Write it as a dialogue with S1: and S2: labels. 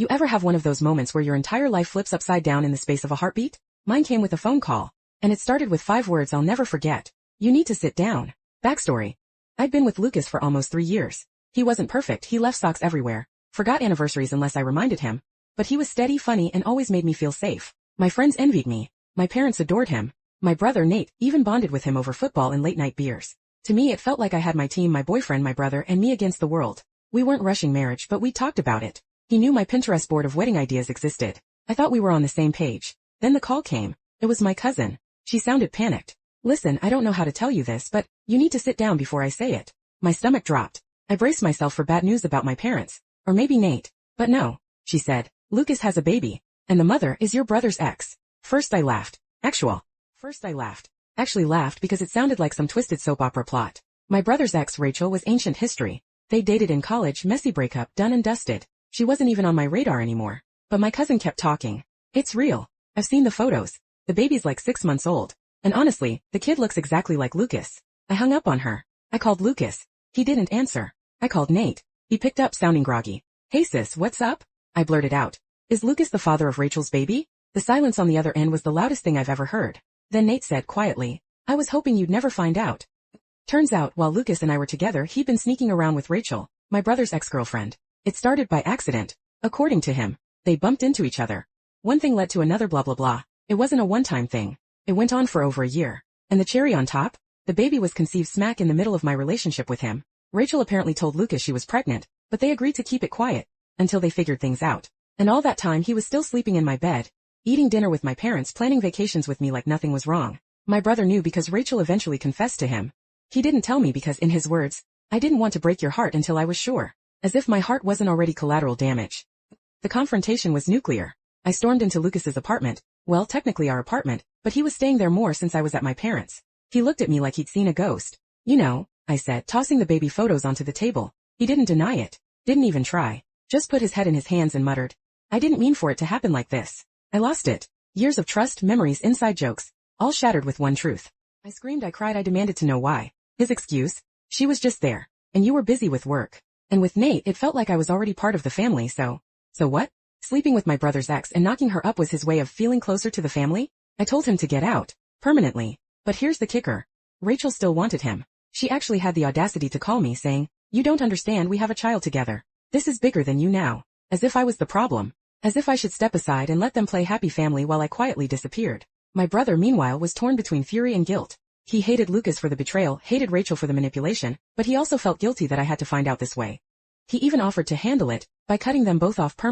S1: You ever have one of those moments where your entire life flips upside down in the space of a heartbeat? Mine came with a phone call, and it started with 5 words I'll never forget. You need to sit down. Backstory. I'd been with Lucas for almost 3 years. He wasn't perfect, he left socks everywhere, forgot anniversaries unless I reminded him, but he was steady, funny, and always made me feel safe. My friends envied me. My parents adored him. My brother Nate even bonded with him over football and late-night beers. To me it felt like I had my team, my boyfriend, my brother, and me against the world. We weren't rushing marriage, but we talked about it. He knew my Pinterest board of wedding ideas existed. I thought we were on the same page. Then the call came. It was my cousin. She sounded panicked. Listen, I don't know how to tell you this, but you need to sit down before I say it. My stomach dropped. I braced myself for bad news about my parents. Or maybe Nate. But no, she said. Lucas has a baby. And the mother is your brother's ex. First I laughed. Actually laughed because it sounded like some twisted soap opera plot. My brother's ex, Rachel, was ancient history. They dated in college, messy breakup, done and dusted. She wasn't even on my radar anymore. But my cousin kept talking. It's real. I've seen the photos. The baby's like 6 months old. And honestly, the kid looks exactly like Lucas. I hung up on her. I called Lucas. He didn't answer. I called Nate. He picked up sounding groggy. Hey sis, what's up? I blurted out. Is Lucas the father of Rachel's baby? The silence on the other end was the loudest thing I've ever heard. Then Nate said quietly, I was hoping you'd never find out. Turns out, while Lucas and I were together, he'd been sneaking around with Rachel, my brother's ex-girlfriend. It started by accident. According to him, they bumped into each other. One thing led to another, blah blah blah. It wasn't a one-time thing. It went on for over a year. And the cherry on top? The baby was conceived smack in the middle of my relationship with him. Rachel apparently told Lucas she was pregnant, but they agreed to keep it quiet until they figured things out. And all that time he was still sleeping in my bed, eating dinner with my parents, planning vacations with me like nothing was wrong. My brother knew because Rachel eventually confessed to him. He didn't tell me because, in his words, I didn't want to break your heart until I was sure. As if my heart wasn't already collateral damage. The confrontation was nuclear. I stormed into Lucas's apartment, well, technically our apartment, but he was staying there more since I was at my parents'. He looked at me like he'd seen a ghost. You know, I said, tossing the baby photos onto the table. He didn't deny it. Didn't even try. Just put his head in his hands and muttered. I didn't mean for it to happen like this. I lost it. Years of trust, memories, inside jokes, all shattered with one truth. I screamed, I cried, I demanded to know why. His excuse? She was just there. And you were busy with work. And with Nate, it felt like I was already part of the family, so what? Sleeping with my brother's ex and knocking her up was his way of feeling closer to the family? I told him to get out. Permanently. But here's the kicker. Rachel still wanted him. She actually had the audacity to call me saying, you don't understand, we have a child together. This is bigger than you now. As if I was the problem. As if I should step aside and let them play happy family while I quietly disappeared. My brother, meanwhile, was torn between fury and guilt. He hated Lucas for the betrayal, hated Rachel for the manipulation, but he also felt guilty that I had to find out this way. He even offered to handle it by cutting them both off permanently.